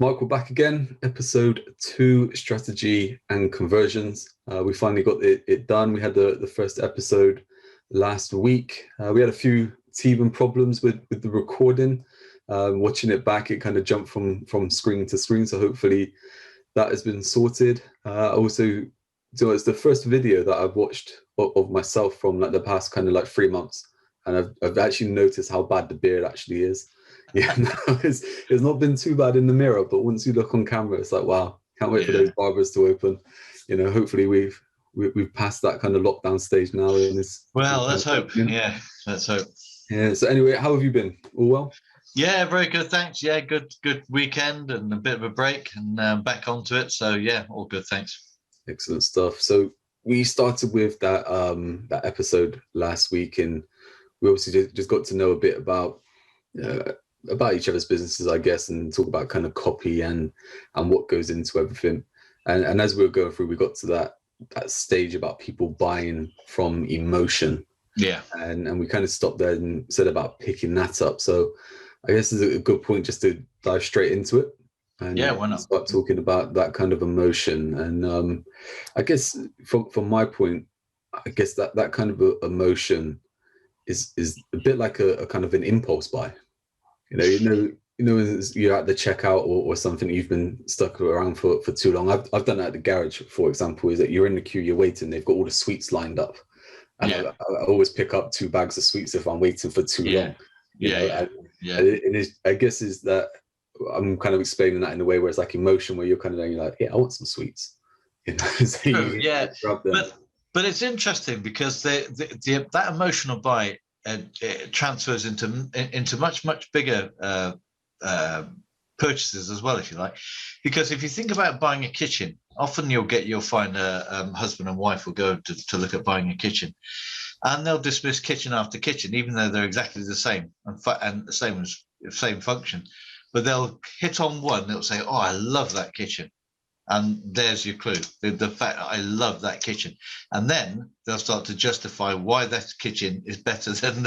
Mark, we're back again, episode 2, strategy and conversions. We finally got it done. We had the first episode last week. We had a few teething problems with the recording. Watching it back, it kind of jumped from screen to screen. So hopefully that has been sorted. Also, so it's the first video that I've watched of myself from like the past kind of like 3 months. And I've actually noticed how bad the beard actually is. Yeah, no, it's not been too bad in the mirror, but once you look on camera, it's like, wow, can't wait for those barbers to open. You know, hopefully we've passed that kind of lockdown stage now. In this, well, let's hope. Yeah, let's hope. Yeah. So anyway, how have you been? All well? Yeah, very good. Thanks. Yeah, good weekend and a bit of a break and back onto it. So yeah, all good. Thanks. Excellent stuff. So we started with that episode last week, and we obviously just got to know a bit about each other's businesses, I guess, and talk about kind of copy and what goes into everything. And as we were going through, we got to that stage about people buying from emotion. Yeah. And we kind of stopped there and said about picking that up. So I guess it's a good point just to dive straight into it. And why not? Start talking about that kind of emotion. And I guess from my point, I guess that kind of emotion is a bit like a kind of an impulse buy. You know, you're at the checkout or something, you've been stuck around for too long. I've done that at the garage, for example, is that you're in the queue, you're waiting, they've got all the sweets lined up. And I always pick up 2 bags of sweets if I'm waiting for too long. I guess is that I'm kind of explaining that in a way where it's like emotion, where you're kind of like, yeah, I want some sweets. You know, so but it's interesting because that emotional buy it transfers into much bigger purchases as well, if you like. Because if you think about buying a kitchen, often you'll find a husband and wife will go to look at buying a kitchen, and they'll dismiss kitchen after kitchen, even though they're exactly the same and the same function. But they'll hit on one. They'll say, "Oh, I love that kitchen." And there's your clue, the fact that I love that kitchen. And then they'll start to justify why that kitchen is better than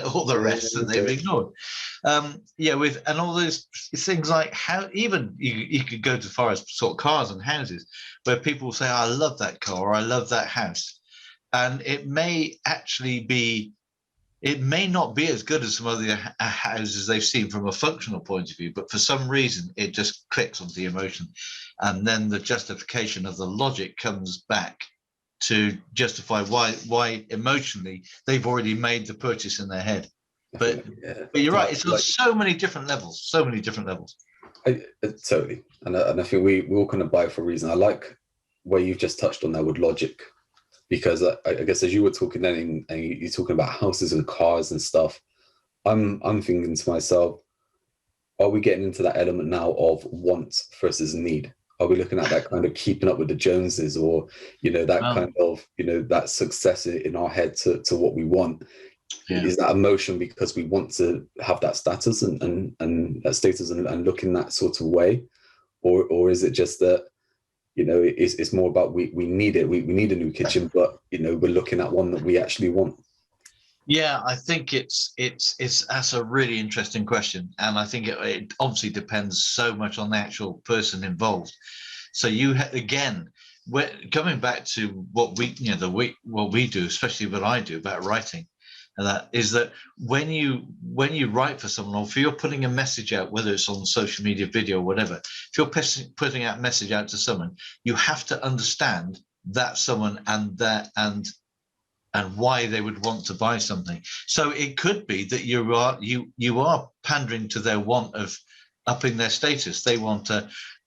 all the rest that they've ignored. And all those things like how even you could go to far as sort of cars and houses, where people say, I love that car or I love that house. And it may not be as good as some other houses they've seen from a functional point of view, but for some reason it just clicks onto the emotion, and then the justification of the logic comes back to justify why emotionally they've already made the purchase in their head. But you're right, it's on so many different levels. Totally, and I think we all kind of buy it for a reason. I like where you've just touched on that with logic. Because I guess as you were talking then, and you're talking about houses and cars and stuff, I'm thinking to myself, are we getting into that element now of want versus need? Are we looking at that kind of keeping up with the Joneses, or kind of that success in our head to what we want? Is that emotion because we want to have that status and that status and look in that sort of way, or is it just that? It's more about we need it. We need a new kitchen, but we're looking at one that we actually want. Yeah, I think it's that's a really interesting question, and I think it obviously depends so much on the actual person involved. So we're coming back to what we do, especially what I do about writing. And that is that when you write for someone, or if you're putting a message out, whether it's on social media, video, or whatever, if you're putting out a message out to someone, you have to understand that someone and why they would want to buy something. So it could be that you are pandering to their want of upping their status. They want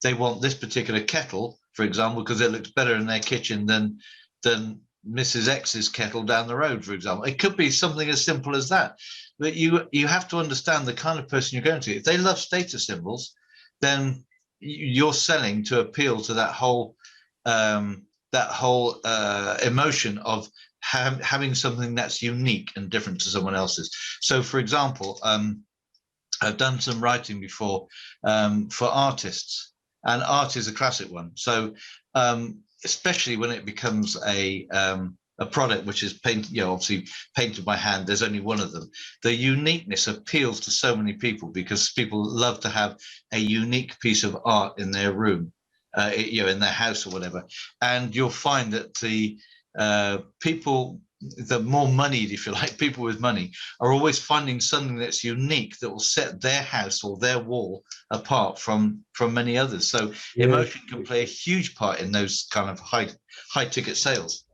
this particular kettle, for example, because it looks better in their kitchen than Mrs. X's kettle down the road, for example. It could be something as simple as that. But you have to understand the kind of person you're going to. If they love status symbols, then you're selling to appeal to that whole emotion of having something that's unique and different to someone else's. So, for example, I've done some writing before for artists, and art is a classic one. So especially when it becomes a a product which is painted, obviously painted by hand, there's only one of them. The uniqueness appeals to so many people because people love to have a unique piece of art in their room, in their house or whatever. And you'll find that the people, the more moneyed, if you like, people with money are always finding something that's unique that will set their house or their wall apart from many others. So emotion can play a huge part in those kind of high ticket sales.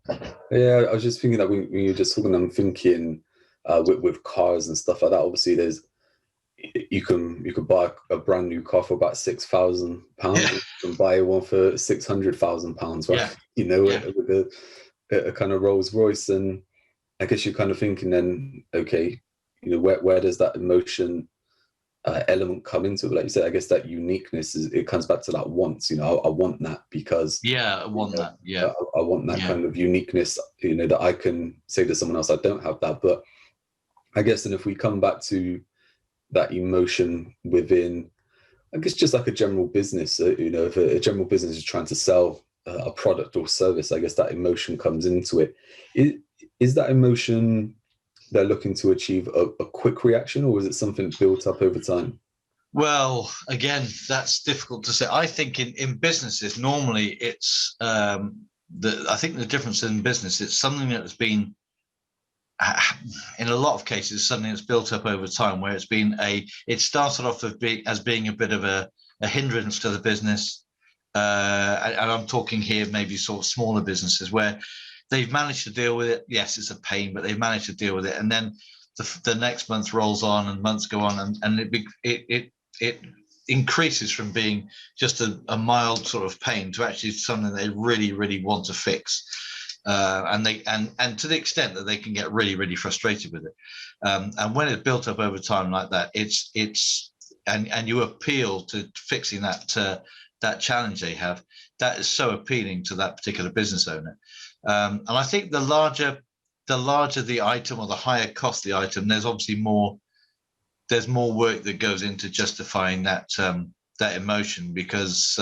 Yeah, I was just thinking that when you're just talking, I'm thinking with cars and stuff like that. Obviously, you could buy a brand new car for about £6,000. Yeah. You can buy one for £600,000, right? Yeah. With a kind of Rolls Royce, and I guess you're kind of thinking then, okay, where does that emotion element come into it? Like you said, I guess that uniqueness it comes back to that want. I want that because I want that. Yeah, I want that kind of uniqueness. That I can say to someone else, I don't have that. But I guess then if we come back to that emotion within, I guess just like a general business, if a general business is trying to sell a product or service, I guess that emotion comes into it. Is that emotion they're looking to achieve a quick reaction, or is it something built up over time? Well, again, that's difficult to say. I think in businesses, normally it's I think the difference in business, it's something that has been, in a lot of cases, something that's built up over time, where it started off as being a bit of a hindrance to the business. And I'm talking here maybe sort of smaller businesses where they've managed to deal with it. Yes, it's a pain, but they've managed to deal with it. And then the next month rolls on and months go on, and it increases from being just a mild sort of pain to actually something they really, really want to fix. And to the extent that they can get really, really frustrated with it. And when it's built up over time like that, and you appeal to fixing that challenge they have, that is so appealing to that particular business owner. And I think the larger the item or the higher cost the item, there's obviously more work that goes into justifying that emotion, because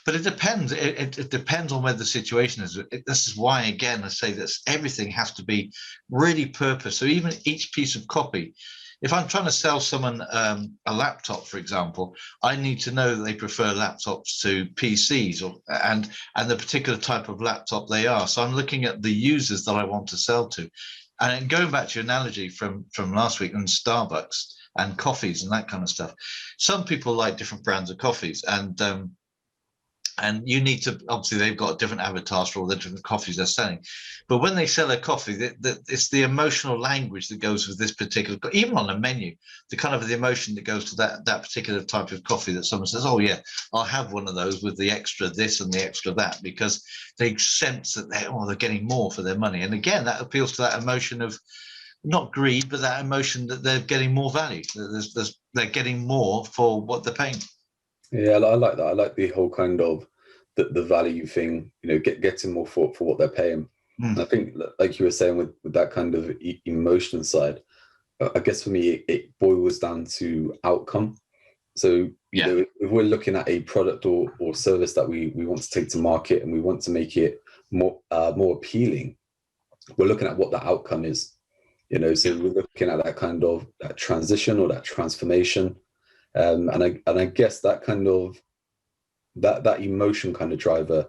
but it depends. It depends on where the situation is. This is why, again, I say that everything has to be really purpose. So even each piece of copy, if I'm trying to sell someone a laptop, for example, I need to know that they prefer laptops to PCs, and the particular type of laptop they are. So I'm looking at the users that I want to sell to. And going back to your analogy from last week and Starbucks and coffees and that kind of stuff, some people like different brands of coffees, and you need to, obviously they've got different avatars for all the different coffees they're selling. But when they sell a coffee, it's the emotional language that goes with this particular, even on the menu, the kind of the emotion that goes to that particular type of coffee, that someone says, oh yeah, I'll have one of those with the extra this and the extra that, because they sense that they're getting more for their money. And again, that appeals to that emotion of not greed, but that emotion that they're getting more value. They're getting more for what they're paying. Yeah, I like that. I like the whole kind of the value thing, getting more for what they're paying. And I think, like you were saying, with that kind of emotion side, I guess for me, it boils down to outcome. So, if we're looking at a product or service that we want to take to market and we want to make it more appealing, we're looking at what the outcome is. So we're looking at that kind of that transition or that transformation. And I guess that kind of that emotion kind of driver,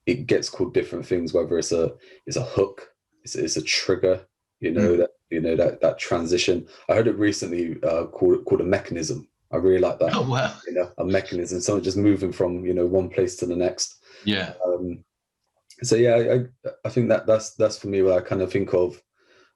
it gets called different things, whether it's a hook, it's a trigger, that transition. I heard it recently called a mechanism. I really like that. Oh wow. A mechanism, someone just moving from one place to the next. Yeah. So yeah, I think that's for me what I kind of think of,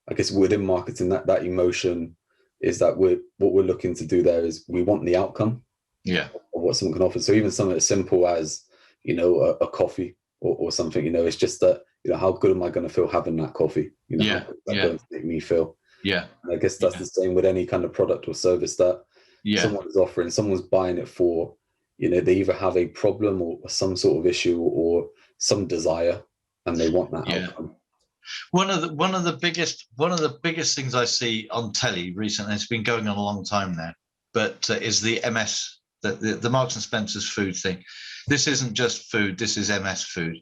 I guess, within marketing, that emotion is that what we're looking to do there is we want the outcome of what someone can offer. So even something as simple as, a coffee or something, it's just that, how good am I going to feel having that coffee? How good is that going to make me feel? Yeah. And I guess that's the same with any kind of product or service that someone is offering. Someone's buying it for, they either have a problem or some sort of issue or some desire, and they want that outcome. One of the biggest things I see on telly recently, it's been going on a long time now, but is the MS, the Marks and Spencer's food thing. This isn't just food, this is MS food.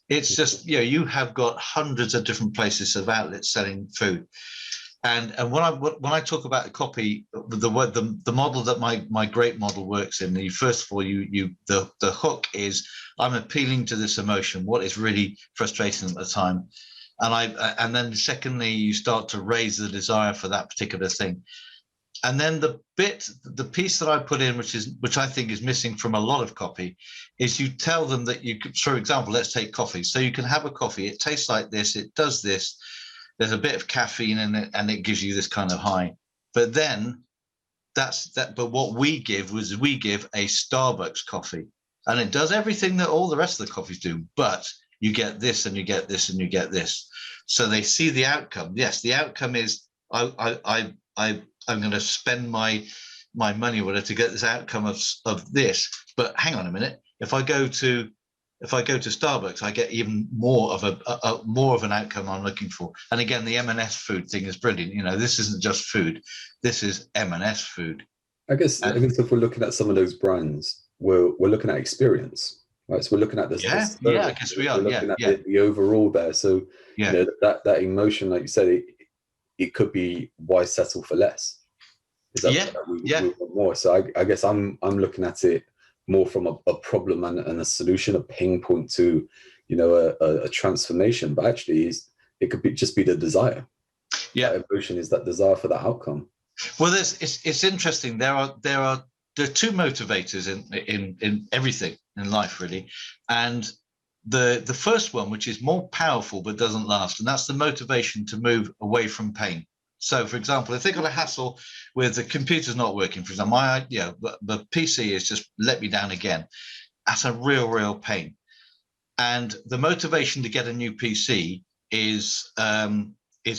It's just, you know, you have got hundreds of different places of outlets selling food. And when I talk about the copy, the model that my great model works in, first of all, the hook is, I'm appealing to this emotion, what is really frustrating at the time, and then secondly, you start to raise the desire for that particular thing. And then the piece that I put in, which I think is missing from a lot of copy, is you tell them that you could, for example, let's take coffee. So you can have a coffee, it tastes like this, it does this, there's a bit of caffeine in it, and it gives you this kind of high. But then but what we give a Starbucks coffee, and it does everything that all the rest of the coffees do, but you get this and you get this and you get this. So they see the outcome. Yes, the outcome is I'm going to spend my money or whatever to get this outcome of this. But hang on a minute, if I go to Starbucks, I get even more of an outcome I'm looking for. And again, the M&S food thing is brilliant. You know, this isn't just food; this is M&S food. I guess if we're looking at some of those brands, we're looking at experience, right? So we're looking at this. I guess we are. We're looking at the overall there. So you know, that emotion, like you said, it could be why settle for less. Is that we want more? So I guess I'm looking at it more from a problem and a solution, a pain point to, you know, a transformation. But actually, it could just be the desire. Yeah, that emotion is that desire for that outcome. Well, it's interesting. There are two motivators in everything in life, really, and the first one, which is more powerful but doesn't last, and that's the motivation to move away from pain. So, for example, if they've got a hassle with the computer's not working, for example, the PC is just let me down again, that's a real pain. And the motivation to get a new PC is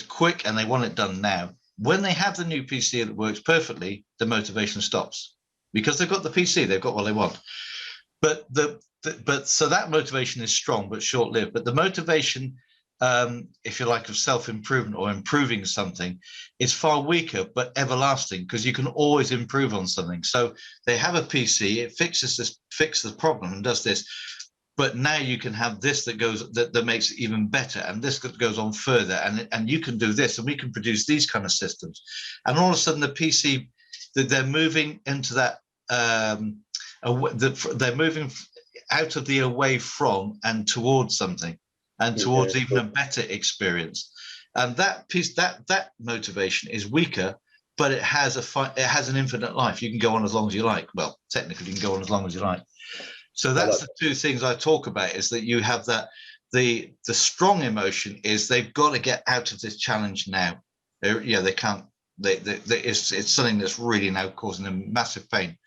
quick, and they want it done now. When they have the new PC that works perfectly, the motivation stops because they've got the PC, they've got what they want. But so that motivation is strong but short-lived. But the motivation, if you like, of self-improvement or improving something is far weaker but everlasting, because you can always improve on something. So they have a PC, it fixes the problem and does this, but now you can have this that makes it even better, and this that goes on further, and you can do this, and we can produce these kind of systems. And all of a sudden the PC, they're moving into that, they're moving out of the away from and towards something, and towards even a better experience. And that piece, that motivation is weaker, but it has an infinite life. You can go on as long as you like. Well, technically, you can go on as long as you like. So that's the two things I talk about, is that you have that the strong emotion is they've got to get out of this challenge now. They can't. It's something that's really now causing them massive pain.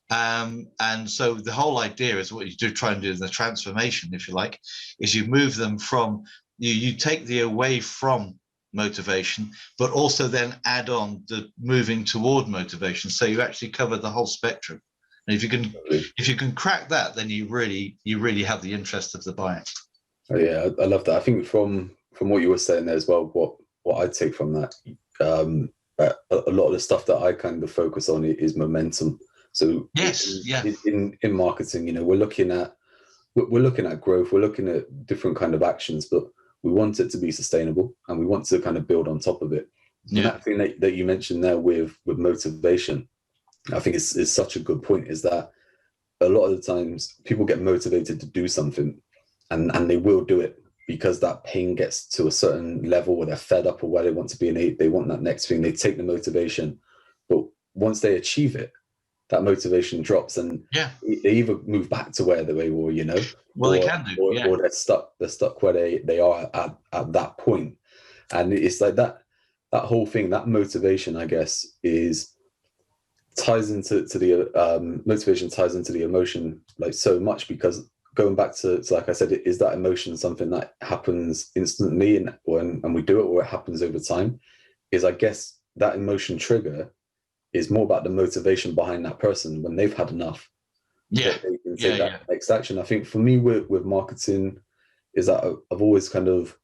And so the whole idea is what you do try and do in the transformation, if you like, is you move them from you take the away from motivation, but also then add on the moving toward motivation. So you actually cover the whole spectrum. And if you can crack that, then you really have the interest of the buyer. Oh, yeah, I love that. I think from what you were saying there as well, what I take from that, a lot of the stuff that I kind of focus on is momentum. So in marketing, you know, we're looking at growth, we're looking at different kind of actions, but we want it to be sustainable, and we want to kind of build on top of it. And that thing that you mentioned there with motivation, I think is such a good point, is that a lot of the times people get motivated to do something, and they will do it because that pain gets to a certain level where they're fed up or where they want to be, and they want that next thing. They take the motivation, but once they achieve it, that motivation drops, and they either move back to where they were, you know, well, they can do, or they're stuck where they are at that point. And it's like that whole thing, that motivation, I guess, ties into the motivation ties into the emotion like so much, because going back to like I said, is that emotion something that happens instantly and we do it, or it happens over time? Is, I guess, that emotion trigger is more about the motivation behind that person when they've had enough. That they can take that next action. I think for me with marketing is that I've always kind of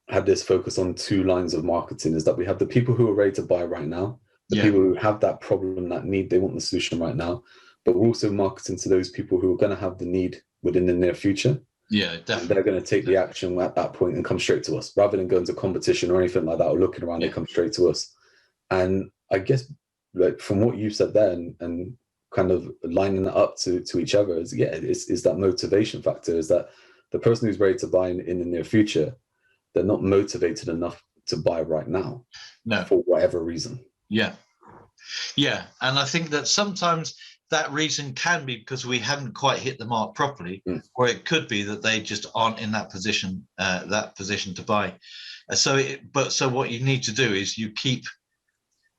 had this focus on two lines of marketing, is that we have the people who are ready to buy right now, the people who have that problem, that need, they want the solution right now, but we're also marketing to those people who are going to have the need within the near future. Yeah, And definitely. they're going to take the action at that point and come straight to us, rather than going to competition or anything like that, or looking around. They come straight to us. And I guess, like, from what you've said there, and kind of lining it up to each other, is that motivation factor. Is that the person who's ready to buy in the near future, they're not motivated enough to buy right now, No. for whatever reason. Yeah. And I think that sometimes that reason can be because we haven't quite hit the mark properly, or it could be that they just aren't in that position to buy. So what you need to do is you keep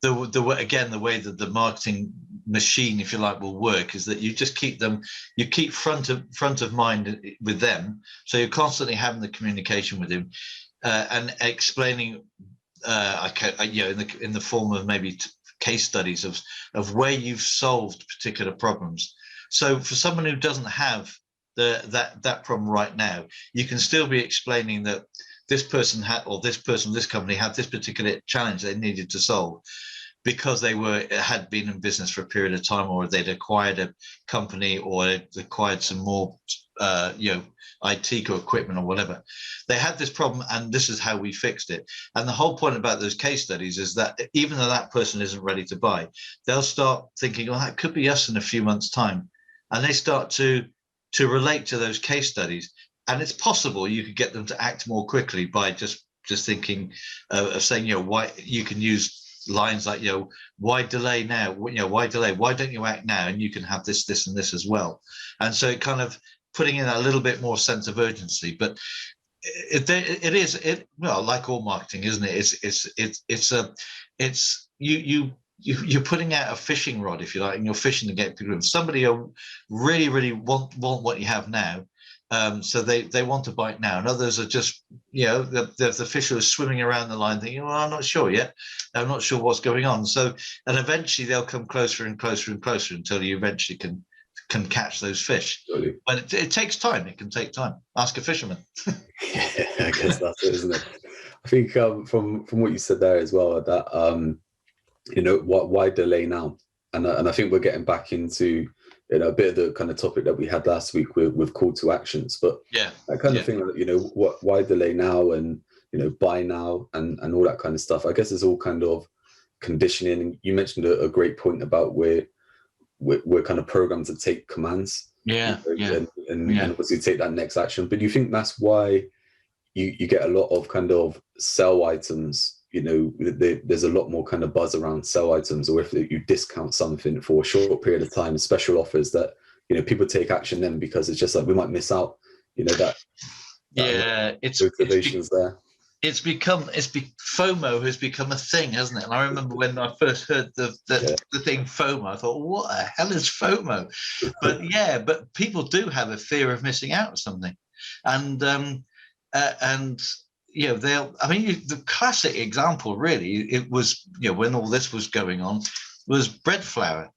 the way that the marketing machine, if you like, will work, is that you just keep front of mind with them. So you're constantly having the communication with him, and explaining, in the form of maybe case studies of where you've solved particular problems. So for someone who doesn't have that problem right now, you can still be explaining that this person this company had this particular challenge they needed to solve, because they had been in business for a period of time, or they'd acquired a company, or acquired some more IT equipment or whatever. They had this problem, and this is how we fixed it. And the whole point about those case studies is that even though that person isn't ready to buy, they'll start thinking, oh, that could be us in a few months' time. And they start to relate to those case studies. And it's possible you could get them to act more quickly by just thinking of saying, why you can use lines like, why delay now? Why delay? Why don't you act now? And you can have this, this, and this as well. And so it kind of putting in a little bit more sense of urgency. But it is like all marketing, isn't it? You're putting out a fishing rod, if you like, and you're fishing to get people. Somebody really, really want what you have now. So they want to bite now, and others are just, the fish are swimming around the line thinking, well, I'm not sure yet. I'm not sure what's going on. So, and eventually they'll come closer and closer and closer until you eventually can catch those fish. Really? But it takes time. It can take time. Ask a fisherman. Yeah, I guess that's it, isn't it? I think from what you said there as well, that why delay now? And I think we're getting back into a bit of the kind of topic that we had last week with call to actions, but that kind of thing, why delay now, and buy now, and all that kind of stuff. I guess it's all kind of conditioning. And you mentioned a great point about we're kind of programmed to take commands, and obviously take that next action. But do you think that's why you get a lot of kind of sell items? There's a lot more kind of buzz around sell items, or if you discount something for a short period of time, special offers that people take action then, because it's just like we might miss out. It's motivations there. FOMO has become a thing, hasn't it? And I remember when I first heard the thing FOMO, I thought, what the hell is FOMO? But people do have a fear of missing out on something, and the classic example, really, it was, when all this was going on, was bread flour.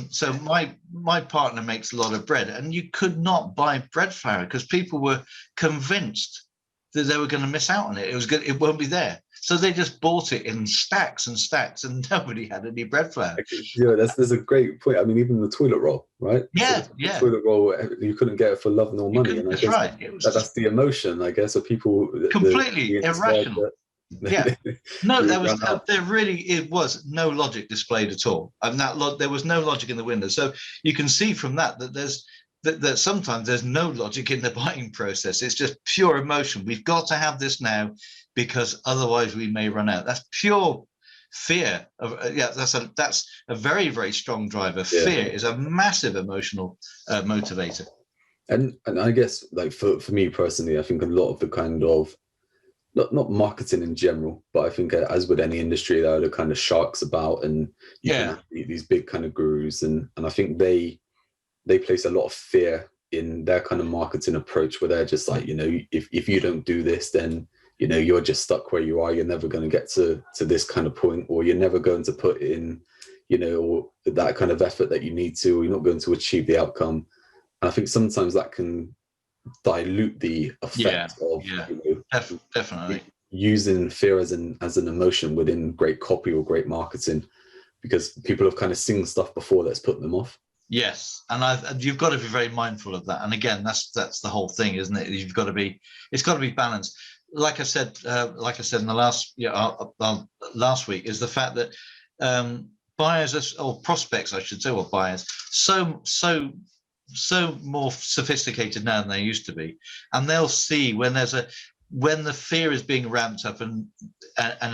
So my partner makes a lot of bread, and you could not buy bread flour because people were convinced that they were going to miss out on it. It won't be there. So they just bought it in stacks and stacks, and nobody had any bread flour. There's a great point. I mean, even the toilet roll, right? The toilet roll, you couldn't get it for love nor money. And that's right. That's the emotion, I guess, of people. Completely irrational. No, it was no logic displayed at all, and there was no logic in the window. So you can see from that there's that sometimes there's no logic in the buying process. It's just pure emotion. We've got to have this now because otherwise we may run out. That's pure fear. That's a very, very strong driver. Fear is a massive emotional motivator. And I guess, like, for me personally, I think a lot of the kind of not marketing in general, but I think as with any industry, there are the kind of sharks about, and you can have these big kind of gurus, and I think they place a lot of fear in their kind of marketing approach, where they're just like, if you don't do this, then you're just stuck where you are. You're never going to get to this kind of point, or you're never going to put in or that kind of effort that you need to, or you're not going to achieve the outcome. And I think sometimes that can dilute the effect of definitely using fear as an emotion within great copy or great marketing, because people have kind of seen stuff before that's put them off. Yes, and you've got to be very mindful of that. And again, that's the whole thing, isn't it? You've got to be, it's got to be balanced. Like I said in the last, last week, is the fact that buyers or prospects, I should say, or buyers, so more sophisticated now than they used to be, and they'll see when when the fear is being ramped up, and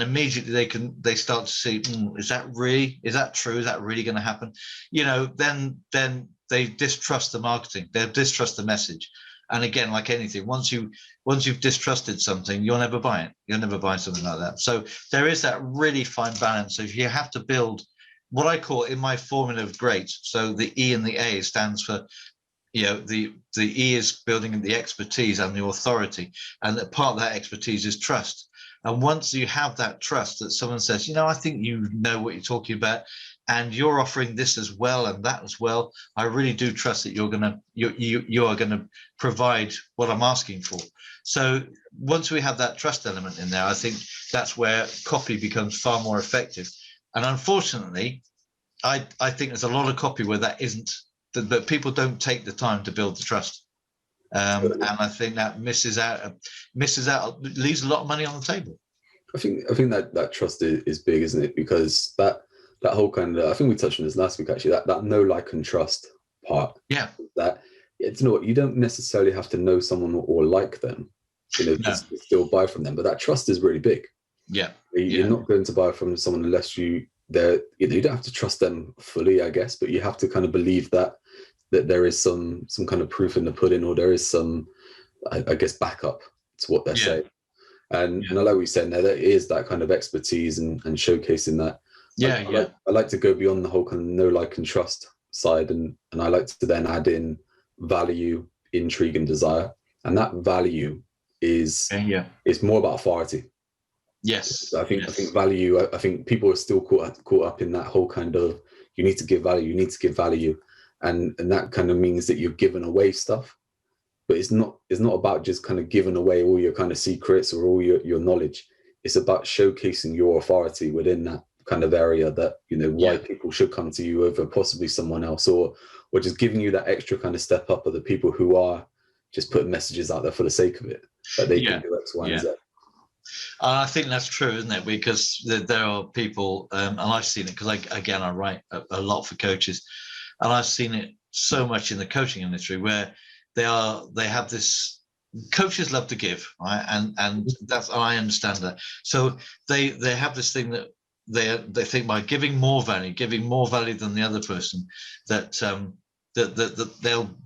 immediately they start to see, is that true, is that really going to happen, then they distrust the marketing, they distrust the message. And again, like anything, once you've distrusted something, you'll never buy it, you'll never buy something like that. So there is that really fine balance. So if you have to build what I call in my formula of great, so the E and the A stands for, the E is building the expertise and the authority, and that part of that expertise is trust. And once you have that trust, that someone says, I think you know what you're talking about, and you're offering this as well and that as well, I really do trust that you are gonna provide what I'm asking for. So once we have that trust element in there, I think that's where copy becomes far more effective. And unfortunately, I think there's a lot of copy where that isn't, that people don't take the time to build the trust. And I think that misses out, leaves a lot of money on the table. I think that trust is big, isn't it? Because that whole kind of, I think we touched on this last week actually, that know, like, and trust part. Yeah. That it's you don't necessarily have to know someone or like them, to still buy from them. But that trust is really big. Yeah. You're not going to buy from someone unless you don't have to trust them fully, I guess, but you have to kind of believe that there is some kind of proof in the pudding, or there is some, I guess, backup to what they're saying. And I like what you said there is that kind of expertise and showcasing that. I like to go beyond the whole kind of know, like, and trust side, and I like to then add in value, intrigue, and desire. And that value is more about authority. Yes. I think value, I think people are still caught up in that whole kind of, you need to give value, and that kind of means that you're giving away stuff. But it's not about just kind of giving away all your kind of secrets or all your knowledge. It's about showcasing your authority within that kind of area, that why people should come to you over possibly someone else, or just giving you that extra kind of step up of the people who are just putting messages out there for the sake of it, that they can do X, Y, and Z. I think that's true, isn't it? Because there are people, and I've seen it, because I write a lot for coaches, and I've seen it so much in the coaching industry where they have this, coaches love to give, right? And that's, I understand that. So they have this thing that they think by giving more value than the other person, that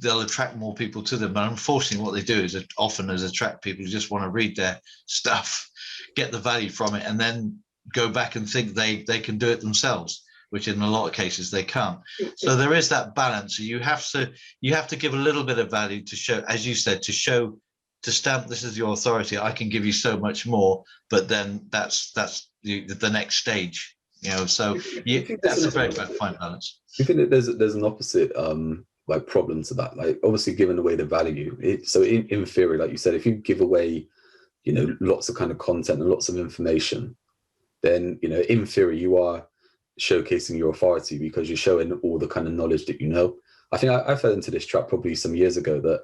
they'll attract more people to them. But unfortunately, what they do is often attract people who just want to read their stuff, get the value from it, and then go back and think they can do it themselves, which in a lot of cases they can't. So there is that balance. So you have to give a little bit of value to show, as you said, to stamp this is your authority. I can give you so much more, but then that's the next stage. So that's a very fine balance. Do you think that there's an opposite like problem to that? Like, obviously giving away the value. So in theory, like you said, if you give away, lots of kind of content and lots of information, then in theory you are showcasing your authority, because you're showing all the kind of knowledge that you know. I think I fell into this trap probably some years ago, that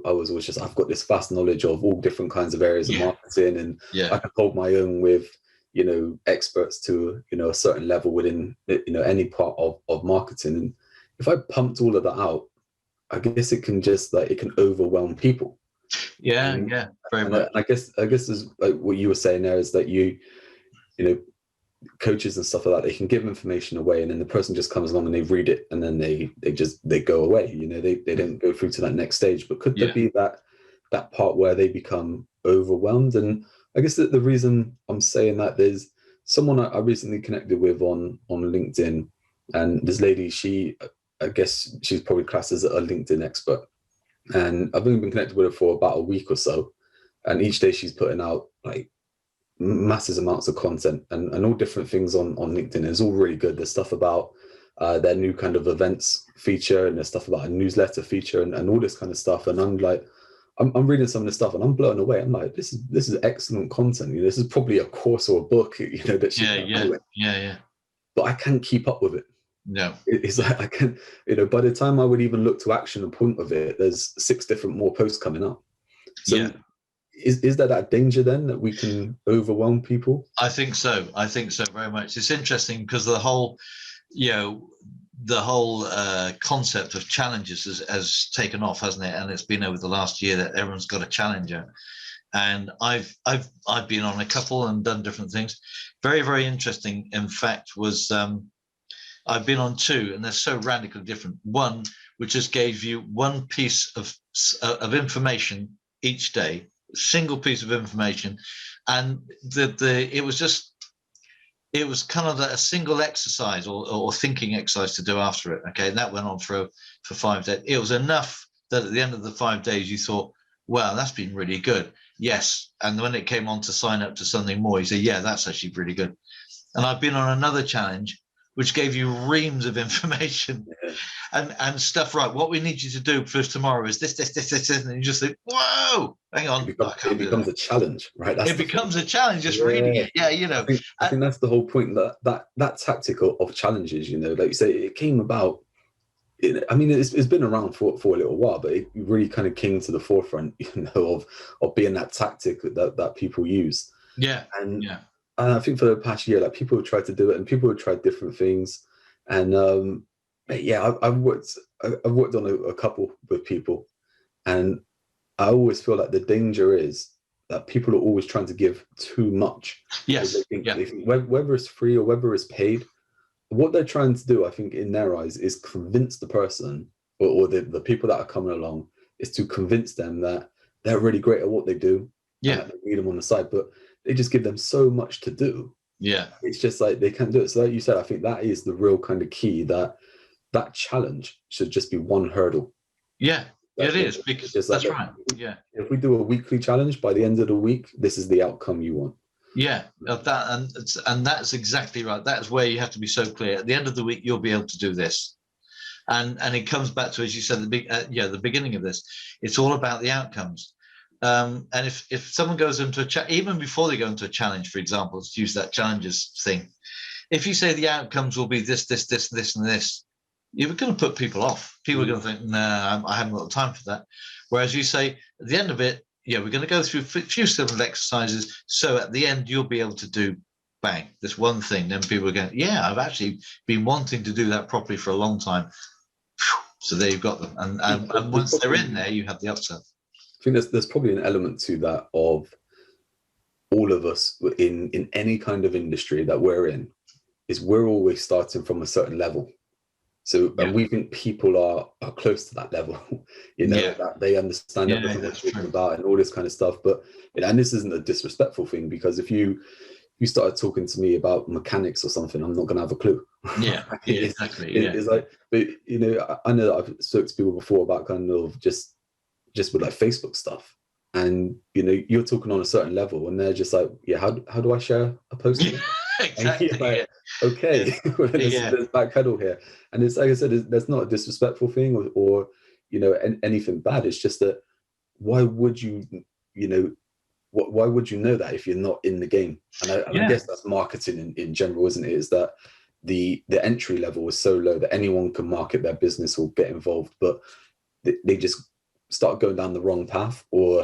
I was always just, I've got this vast knowledge of all different kinds of areas of marketing, and I can hold my own with experts to a certain level within any part of marketing. And if I pumped all of that out, I guess it can just it can overwhelm people. Very much. I guess is like what you were saying there, is that coaches and stuff like that, they can give information away, and then the person just comes along and they read it, and then they go away. They don't go through to that next stage. But could there be that part where they become overwhelmed? And I guess that the reason I'm saying that, there's someone I recently connected with on LinkedIn, and this lady, I guess she's probably classed as a LinkedIn expert, and I've only been connected with her for about a week or so, and each day she's putting out like massive amounts of content and all different things on LinkedIn. It's all really good. There's stuff about their new kind of events feature, and there's stuff about a newsletter feature, and all this kind of stuff. And I'm like, I'm reading some of this stuff and I'm blown away. I'm like, this is excellent content. This is probably a course or a book, that she yeah. But I can't keep up with it. No. It's like I can, by the time I would even look to action the point of it, there's 6 different more posts coming up. So Yeah. is there that danger then that we can overwhelm people? I think so. I think so very much. It's interesting because the whole, you know, the whole concept of challenges has taken off, hasn't it? And it's been over the last year that everyone's got a challenger. And I've been on a couple and done different things. Very, very interesting. In fact, was I've been on 2, and they're so radically different. One which just gave you one piece of information each day, single piece of information, and it was kind of a single exercise or thinking exercise to do after it. Okay, and that went on for 5 days. It was enough that at the end of the 5 days you thought, wow, that's been really good. Yes. And when it came on to sign up to something more, you say, yeah, that's actually pretty good. And I've been on another challenge which gave you reams of information and stuff. Right, what we need you to do for tomorrow is this, and you just think, whoa, hang on, it becomes a challenge, right? It becomes a challenge. Just reading it, I think that's the whole point. That tactic of challenges, like you say, it came about. I mean, it's been around for a little while, but it really kind of came to the forefront, of being that tactic that people use. Yeah, and I think for the past year, like people have tried to do it, and people have tried different things. And I've worked on a couple with people, and I always feel like the danger is that people are always trying to give too much. Yes. They think whether it's free or whether it's paid, what they're trying to do, I think, in their eyes, is convince the person or the people that are coming along, is to convince them that they're really great at what they do. Yeah. And they need them on the side, but they just give them so much to do. Yeah. It's just like they can't do it. So like you said, I think that is the real kind of key, that challenge should just be one hurdle. Yeah, it is. Because that's right. Yeah. If we do a weekly challenge, by the end of the week, this is the outcome you want. Yeah, and that's exactly right. That's where you have to be so clear. At the end of the week, you'll be able to do this, and it comes back to, as you said, the beginning of this. It's all about the outcomes. And if someone goes into even before they go into a challenge, for example, let's use that challenges thing. If you say the outcomes will be this, this, this, this, and this, you're going to put people off. People are going to think, no, I haven't got the time for that. Whereas you say at the end of it, yeah, we're going to go through a few simple exercises. So at the end, you'll be able to do, bang, this one thing. Then people are going, yeah, I've actually been wanting to do that properly for a long time. So there you've got them. And once they're in there, you have the upside. I think there's probably an element to that of all of us in any kind of industry that we're in, is we're always starting from a certain level. So, and we think people are close to that level, that they understand everything we're talking about and all this kind of stuff. But, and this isn't a disrespectful thing, because if you started talking to me about mechanics or something, I'm not going to have a clue. Yeah, exactly. It's like, but I know that I've spoken to people before about kind of just with like Facebook stuff, and you're talking on a certain level, and they're just like, yeah, how do I share a post? Exactly. Like, okay, there's backpedal here, and it's like I said, there's not a disrespectful thing or anything bad. It's just that why would you why would you know that if you're not in the game? And I guess that's marketing in general, isn't it? Is that the entry level is so low that anyone can market their business or get involved, but they just start going down the wrong path, or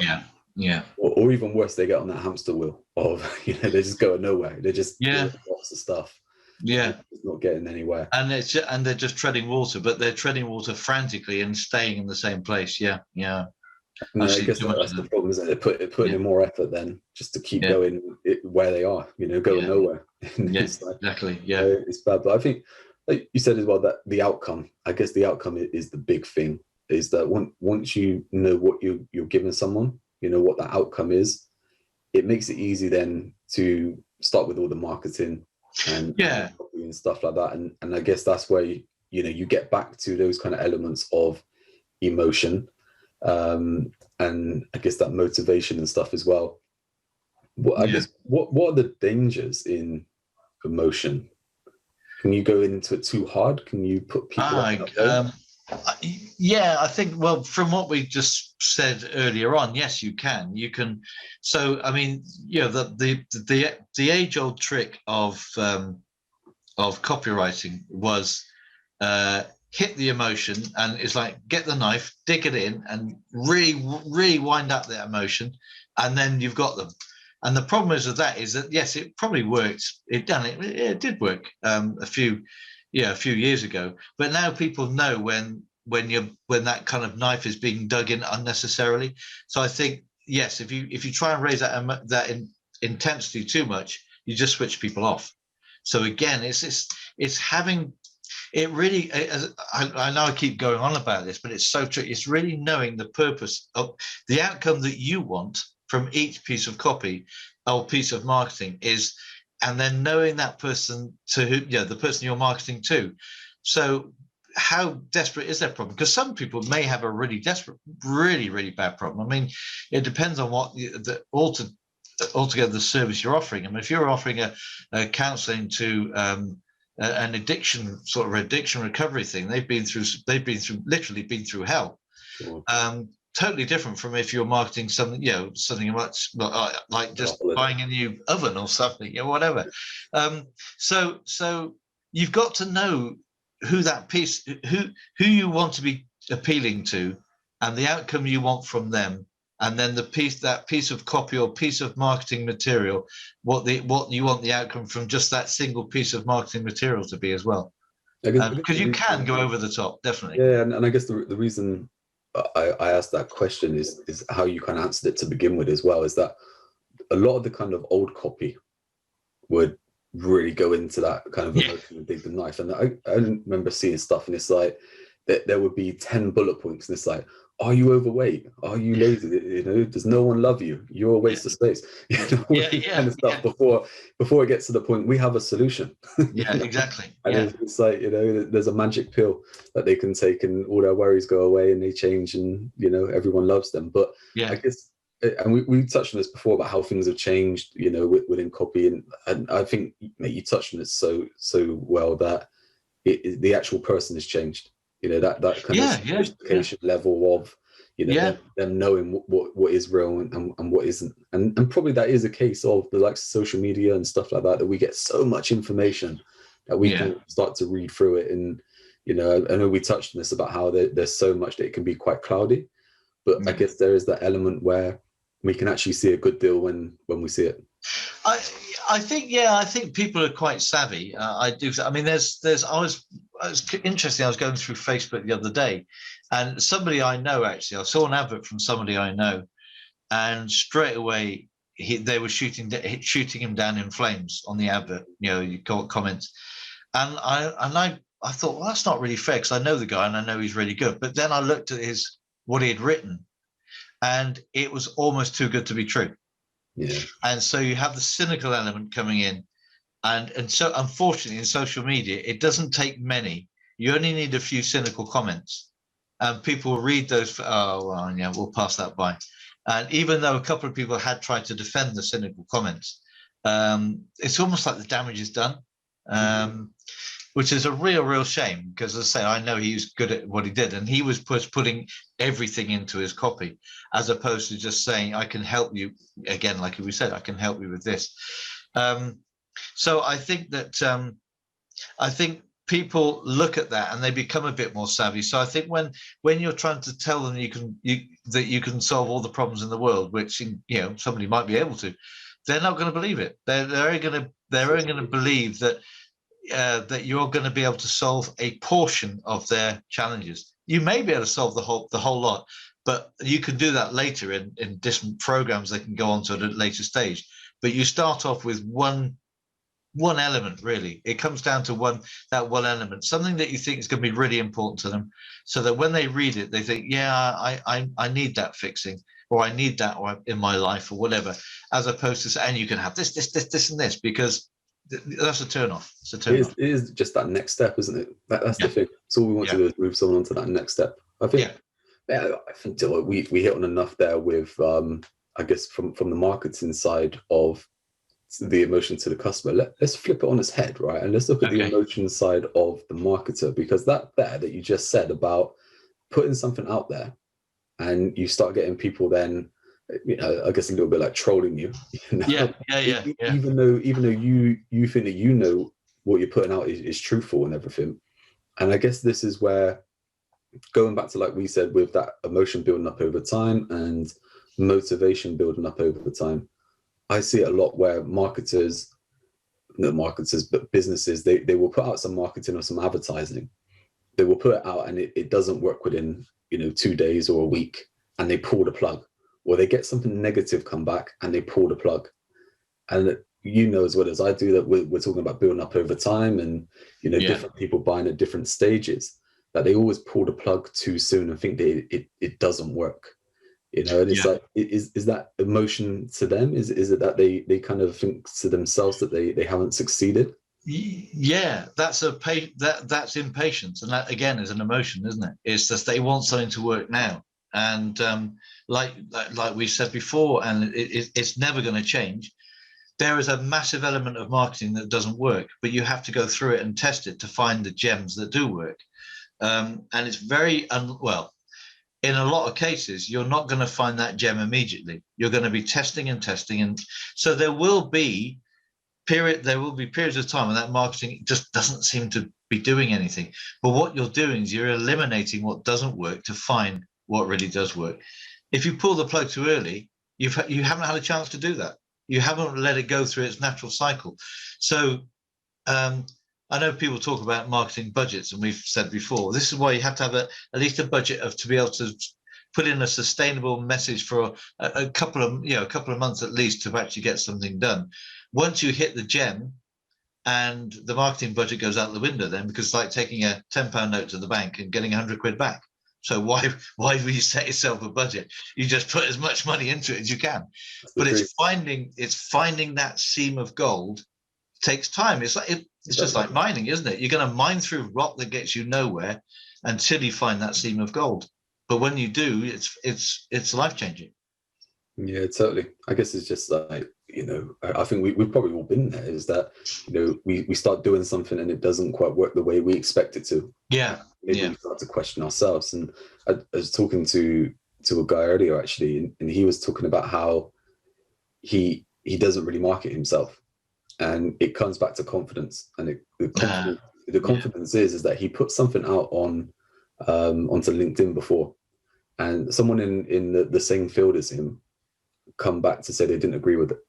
even worse, they get on that hamster wheel of they just go nowhere. They just doing lots of stuff. It's not getting anywhere, and they're just treading water, but they're treading water frantically and staying in the same place. I guess that's the problem, isn't it? Putting in more effort then just to keep going where they are, going nowhere. Exactly. It's bad. But I think, like you said as well, that the outcome, I guess the outcome is the big thing, is that once you know what you're giving someone, what that outcome is, it makes it easy then to start with all the marketing and stuff like that. And I guess that's where you get back to those kind of elements of emotion, and I guess that motivation and stuff as well. I guess what are the dangers in emotion? Can you go into it too hard? Can you put people I think, well, from what we just said earlier on, yes, you can. So I mean, the age-old trick of copywriting was hit the emotion, and it's like, get the knife, dig it in, and really wind up that emotion, and then you've got them. And the problem is with that is that, yes, it probably worked. It did work a few years ago. But now people know when that kind of knife is being dug in unnecessarily. So I think, yes, if you try and raise that intensity too much, you just switch people off. So again, it's having it really. I know I keep going on about this, but it's so true. It's really knowing the purpose of the outcome that you want from each piece of copy or piece of marketing is, and then knowing that person to who, the person you're marketing to. So how desperate is that problem? Because some people may have a really desperate, really, really bad problem. I mean, it depends on what altogether the service you're offering. I mean, if you're offering a counseling to an addiction recovery thing, they've literally been through hell. Sure. Totally different from if you're marketing something, something much like just buying a new oven or something, whatever. So you've got to know who that piece, who you want to be appealing to, and the outcome you want from them, and then that piece of copy or piece of marketing material, what you want the outcome from just that single piece of marketing material to be as well. Because you can go over the top, definitely. Yeah, and I guess the reason I asked that question is how you kind of answered it to begin with as well, is that a lot of the kind of old copy would really go into that kind of emotion and dig the knife. And I remember seeing stuff, and it's like there would be 10 bullet points, and it's like, are you overweight? Are you lazy? Does no one love you? You're a waste of space. Kind of stuff before it gets to the point we have a solution. Exactly. And it's like, there's a magic pill that they can take, and all their worries go away, and they change, and everyone loves them. But I guess, and we touched on this before about how things have changed, within copy, and I think, mate, you touched on it so well, that the actual person has changed. That kind of sophistication level of them knowing what is real and what isn't, and probably that is a case of the likes of social media and stuff like that we get so much information that we can start to read through it. And I know we touched on this about how there's so much that it can be quite cloudy, but I guess there is that element where we can actually see a good deal when we see it. I think people are quite savvy. I do. I mean, there's. I was interesting. I was going through Facebook the other day, and somebody I know, actually, I saw an advert from somebody I know, and straight away they were shooting him down in flames on the advert. You comments, and I thought, well, that's not really fair, because I know the guy and I know he's really good. But then I looked at what he had written, and it was almost too good to be true. Yeah. And so you have the cynical element coming in, and so unfortunately in social media it doesn't take many. You only need a few cynical comments, and people will read those. Oh well, we'll pass that by. And even though a couple of people had tried to defend the cynical comments, it's almost like the damage is done, which is a real shame, because, as I say, I know he was good at what he did, and he was putting everything into his copy, as opposed to just saying, I can help you, again, like we said, I can help you with this. So I think that I think people look at that and they become a bit more savvy. So I think when you're trying to tell them that you can solve all the problems in the world, which somebody might be able to, they're not going to believe it. They're only going to believe that that you're going to be able to solve a portion of their challenges. You may be able to solve the whole lot, but you can do that later in different programs they can go on to at a later stage. But you start off with one element, really. It comes down to that one element, something that you think is going to be really important to them, so that when they read it, they think, I need that fixing, or I need that in my life, or whatever, as opposed to saying, you can have this, and this, because that's a turn off. It's a turn off. It is just that next step, isn't it? That's the thing. It's all we want to do is move someone onto that next step. I think we hit on enough there with, I guess, from the marketing side of the emotion to the customer. Let's flip it on its head, right? And let's look at the emotion side of the marketer, because that you just said about putting something out there, and you start getting people then, I guess, a little bit like trolling you. Even though you think that what you're putting out is truthful and everything, And I guess this is where, going back to, like we said, with that emotion building up over time and motivation building up over time, I see it a lot where marketers, not marketers, but businesses, they will put out some marketing or some advertising. They will put it out and it doesn't work within, 2 days or a week, and they pull the plug. Or they get something negative come back and they pull the plug. And as well as I do that we're talking about building up over time, and different people buying at different stages, that they always pull the plug too soon and think that it doesn't work. And it's like, is that emotion to them? Is it that they kind of think to themselves that they haven't succeeded? Yeah, that's that's impatience, and that again is an emotion, isn't it? It's just they want something to work now, and like we said before, and it's never going to change. There is a massive element of marketing that doesn't work, but you have to go through it and test it to find the gems that do work. And it's very well, in a lot of cases, you're not going to find that gem immediately. You're going to be testing and testing, and so there will be periods of time when that marketing just doesn't seem to be doing anything. But what you're doing is you're eliminating what doesn't work to find what really does work. If you pull the plug too early, you haven't had a chance to do that. You haven't let it go through its natural cycle. So I know people talk about marketing budgets, and we've said before, this is why you have to have at least a budget to be able to put in a sustainable message for a couple of months at least to actually get something done. Once you hit the gem, and the marketing budget goes out the window then, because it's like taking a £10 note to the bank and getting 100 quid back. So why will you set yourself a budget? You just put as much money into it as you can. But it's finding that seam of gold takes time. It's just like mining, isn't it? You're going to mine through rock that gets you nowhere until you find that seam of gold. But when you do, it's life changing. Yeah, totally. I guess it's just like, I think we've probably all been there, is that, we start doing something and it doesn't quite work the way we expect it to. Yeah. Maybe we start to question ourselves. And I was talking to a guy earlier, actually, and he was talking about how he doesn't really market himself. And it comes back to confidence. And the confidence is that he put something out on onto LinkedIn before, and someone in the same field as him come back to say they didn't agree with it.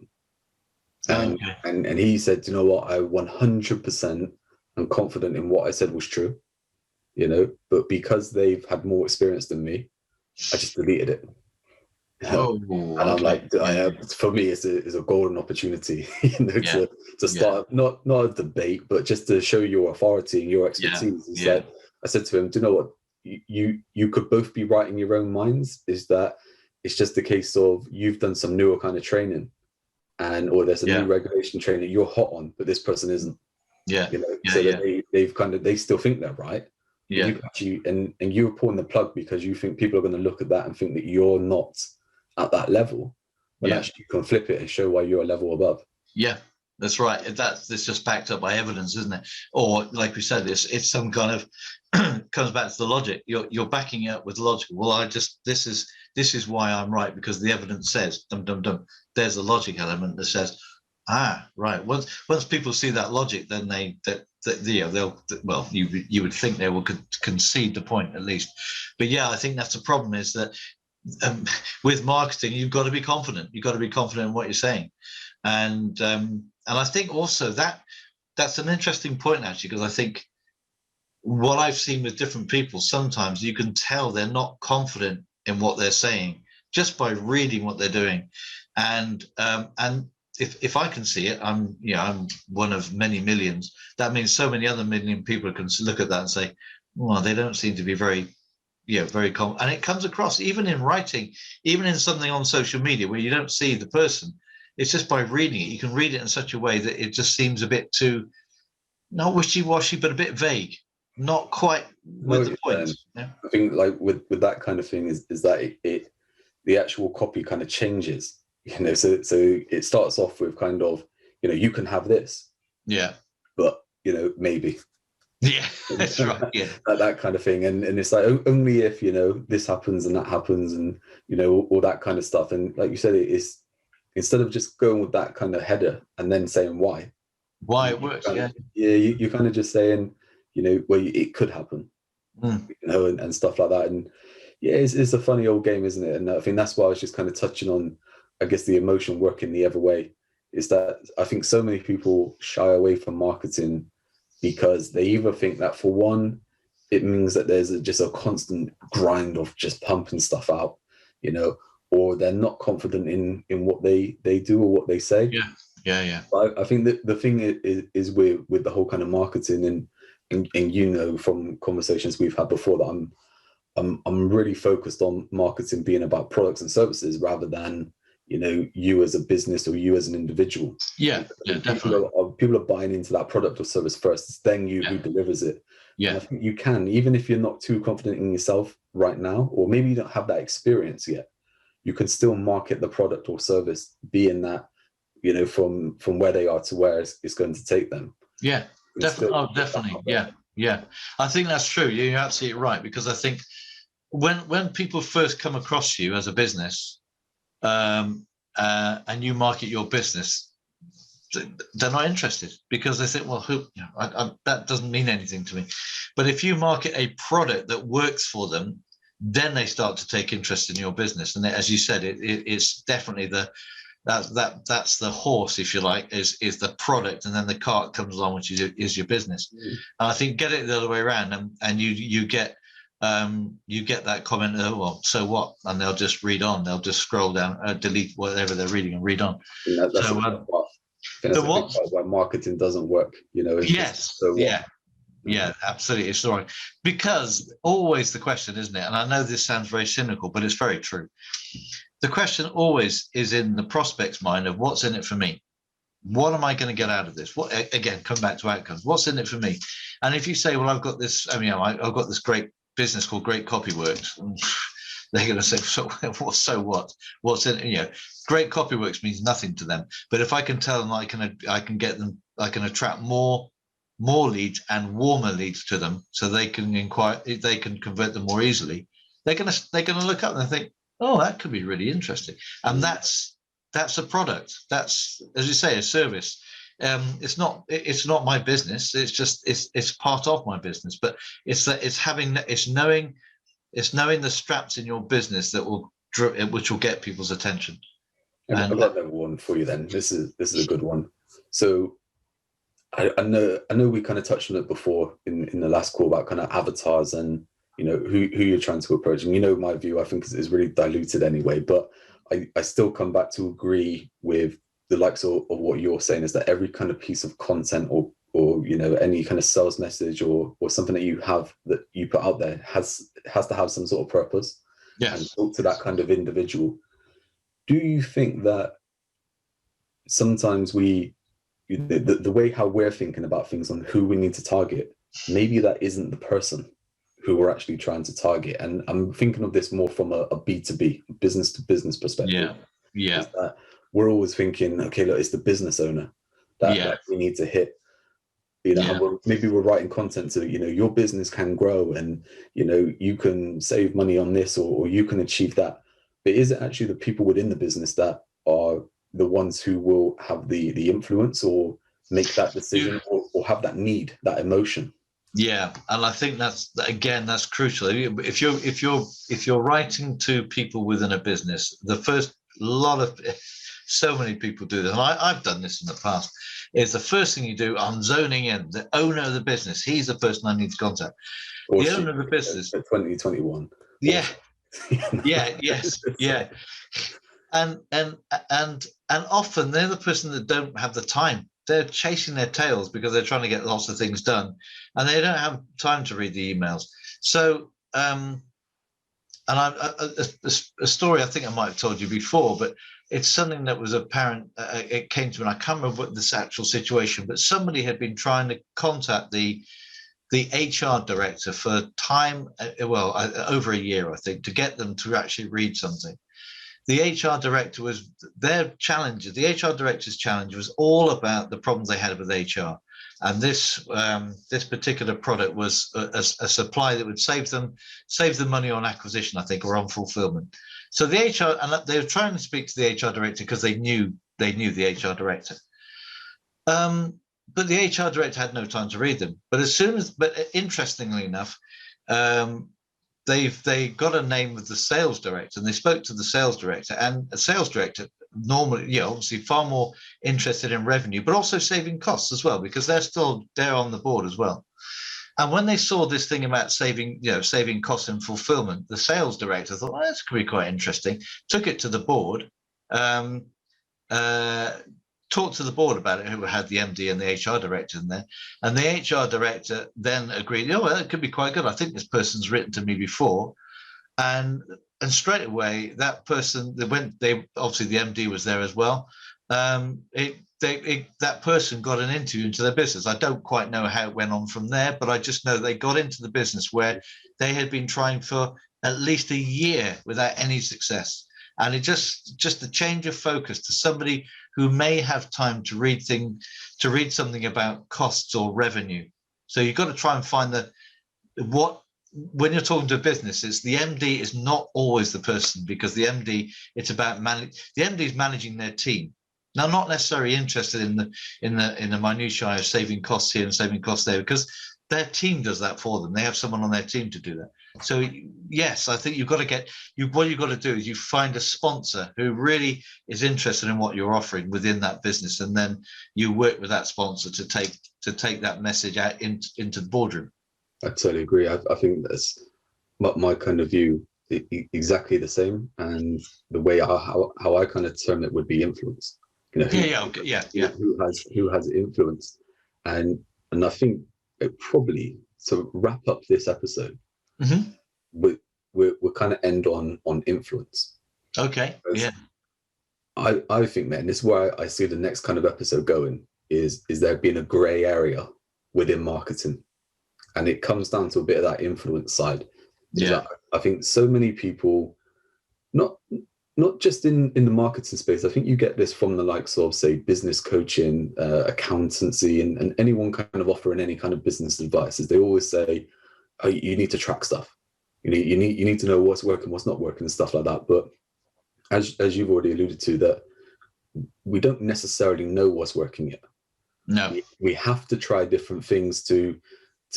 And he said, you know what, I 100% am confident in what I said was true, but because they've had more experience than me, I just deleted it. And I'm like, for me, it's a golden opportunity, to start not a debate, but just to show your authority and your expertise. That I said to him, do you know what, you could both be right in your own minds. Is that it's just a case of you've done some newer kind of training, or there's a new regulation training you're hot on, but this person isn't. That they still think they're right. Yeah. And you're pulling the plug because you think people are going to look at that and think that you're not at that level. But actually you can flip it and show why you're a level above. Yeah. That's right. That's just backed up by evidence, isn't it? Or like we said, it's some kind of comes back to the logic. You're backing it up with logic. Well, this is why I'm right, because the evidence says dum dum dum. There's a logic element that says, right. Once people see that logic, then you would think they will concede the point at least. But I think that's the problem, is that with marketing, you've got to be confident. You've got to be confident in what you're saying. And I think also that's an interesting point, actually, because I think what I've seen with different people, sometimes you can tell they're not confident in what they're saying just by reading what they're doing. And if I can see it, I'm one of many millions. That means so many other million people can look at that and say, well, they don't seem to be very confident. And it comes across even in writing, even in something on social media where you don't see the person. It's just by reading it. You can read it in such a way that it just seems a bit too, not wishy-washy, but a bit vague, not quite with the point. I think like with that kind of thing is that the actual copy kind of changes. So it starts off with kind of, you can have this. Yeah. But, maybe. Yeah, that's right. Yeah. that kind of thing. And it's like only if, this happens and that happens and, all that kind of stuff. And like you said, it is, instead of just going with that kind of header and then saying why It works. You're kind of just saying, where it could happen, Mm. and stuff like that. And yeah, it's a funny old game, isn't it? And I think that's why I was just kind of touching on, I guess, the emotion working the other way, is that I think so many people shy away from marketing because they either think that, for one, it means that there's just a constant grind of just pumping stuff out, or they're not confident in what they do or what they say. Yeah. But I think that the thing is with the whole kind of marketing, and from conversations we've had before, that I'm really focused on marketing being about products and services rather than you as a business or you as an individual. Yeah, definitely. People are buying into that product or service first. It's then you who delivers it. Yeah. And I think you can, even if you're not too confident in yourself right now, or maybe you don't have that experience yet, you can still market the product or service, being that, from where they are to where it's going to take them. Yeah, definitely. Oh, definitely. Yeah. I think that's true. You're absolutely right, because I think when people first come across you as a business, and you market your business, they're not interested, because they think, well, that doesn't mean anything to me. But if you market a product that works for them, then they start to take interest in your business. And as you said, it's definitely that's the horse, if you like, is the product, and then the cart comes along, which is your business. And I think get it the other way around, and you get that comment, oh, well, so what? And they'll just read on. They'll just scroll down, delete whatever they're reading, and read on. That's a big part why marketing doesn't work. Yes. So what? Yeah, absolutely. It's right. Because always the question, isn't it? And I know this sounds very cynical, but it's very true. The question always is in the prospect's mind of, what's in it for me? What am I going to get out of this? What, again, come back to outcomes. What's in it for me? And if you say, well, I've got this, I've got this great business called Great Copyworks, they're going to say, so what? What's in it? Great Copyworks means nothing to them. But if I can tell them I can attract more leads and warmer leads to them, so they can inquire, they can convert them more easily, they're going to look up and think, oh, that could be really interesting. And that's a product. That's, as you say, a service. It's not my business. It's just it's part of my business. But it's knowing the straps in your business which will get people's attention. I've got another one for you then. This is a good one. So I know we kind of touched on it before in the last call about kind of avatars and who you're trying to approach. And my view, I think, is really diluted anyway, but I still come back to agree with the likes of what you're saying, is that every kind of piece of content or any kind of sales message or something that you have, that you put out there, has to have some sort of purpose. Yes. And talk to that kind of individual. Do you think that sometimes the way how we're thinking about things on who we need to target, maybe that isn't the person who we're actually trying to target? And I'm thinking of this more from a B2B, business to business perspective. Yeah. That we're always thinking, okay, look, it's the business owner that we need to hit. And maybe we're writing content so your business can grow, and you can save money on this, or you can achieve that. But is it actually the people within the business that are the ones who will have the influence or make that decision, or have that need, that emotion? Yeah, and I think that's crucial. If you're writing to people within a business, the first lot of, so many people do this, and I've done this in the past, is the first thing you do, I'm zoning in the owner of the business. He's the person I need to contact. Or the owner of the business. 2021. Yeah. Yes. And often they're the person that don't have the time. They're chasing their tails because they're trying to get lots of things done, and they don't have time to read the emails. So, and a story I think I might have told you before, but it's something that was apparent. It came to me, and I can't remember what this actual situation, but somebody had been trying to contact the HR director for time, over a year, I think, to get them to actually read something. The HR director the HR director's challenge was all about the problems they had with HR. And this particular product was a supply that would save them money on acquisition, I think, or on fulfillment. So the HR, and they were trying to speak to the HR director because they knew the HR director. but the HR director had no time to read them. But interestingly enough, they got a name of the sales director, and they spoke to the sales director, and a sales director normally, obviously far more interested in revenue, but also saving costs as well, because they're on the board as well. And when they saw this thing about saving costs and fulfillment, the sales director thought, well, this could be quite interesting. Took it to the board, talked to the board about it, who had the MD and the HR director in there. And the HR director then agreed, oh, well, it could be quite good. I think this person's written to me before. And straight away, that person, obviously the MD was there as well. That person got an interview into their business. I don't quite know how it went on from there, but I just know they got into the business where they had been trying for at least a year without any success. And it just a change of focus to somebody who may have time to read something about costs or revenue. So you've got to try and find when you're talking to a business, it's the MD is not always the person, because the MD, it's about the MD is managing their team. Now, not necessarily interested in the minutiae of saving costs here and saving costs there, because their team does that for them. They have someone on their team to do that. So yes, I think what you've got to do is you find a sponsor who really is interested in what you're offering within that business, and then you work with that sponsor to take that message out into the boardroom. I totally agree. I think that's my kind of view, exactly the same. And the way how I kind of term it would be influence. Who has influence, and I think it probably, to wrap up this episode, we're kind of end on influence. Okay. Yeah. I think, man, this is where I see the next kind of episode going, is there being a gray area within marketing, and it comes down to a bit of that influence side. Yeah. I think so many people, not just in the marketing space, I think you get this from the likes of, say, business coaching, accountancy, and anyone kind of offering any kind of business advice, is they always say, oh, you need to track stuff. You need to know what's working, what's not working, and stuff like that. But as you've already alluded to, that we don't necessarily know what's working yet. No. We have to try different things to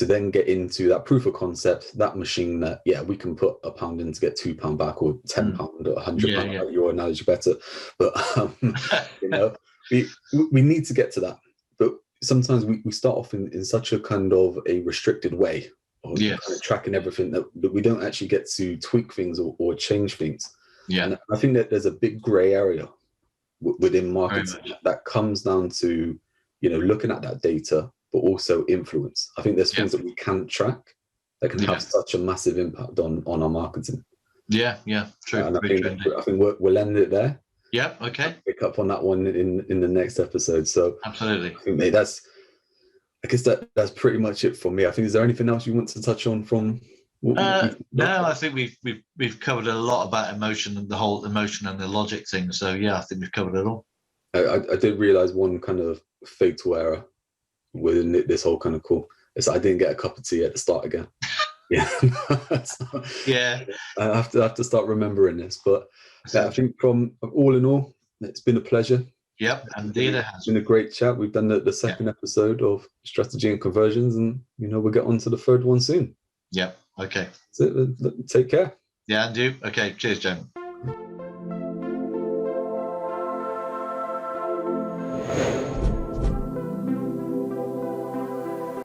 then get into that proof of concept, that machine that, we can put £1 in to get £2 back, or £10 or £100. Yeah. Your analogy better, but we need to get to that. But sometimes we start off in such a kind of a restricted way, or kind of tracking everything, that we don't actually get to tweak things or change things. Yeah, and I think that there's a big grey area within marketing that comes down to looking at that data, but also influence. I think there's things that we can't track that can have such a massive impact on our marketing. Yeah, true. And I think we'll end it there. Yeah, okay. Pick up on that one in the next episode. So absolutely. I think that's pretty much it for me. I think, is there anything else you want to touch on from? No, I think we've covered a lot about emotion and the whole emotion and the logic thing. So I think we've covered it all. I did realize one kind of fatal error within this whole kind of call. Is I didn't get a cup of tea at the start again. I have to start remembering this. But I think from all in all, it's been a pleasure. Yep, indeed it has. It's been a great chat. We've done the second episode of Strategy and Conversions, and we'll get on to the third one soon. Yep. Okay. That's it. Take care. Yeah, and you. Okay. Cheers, Jen.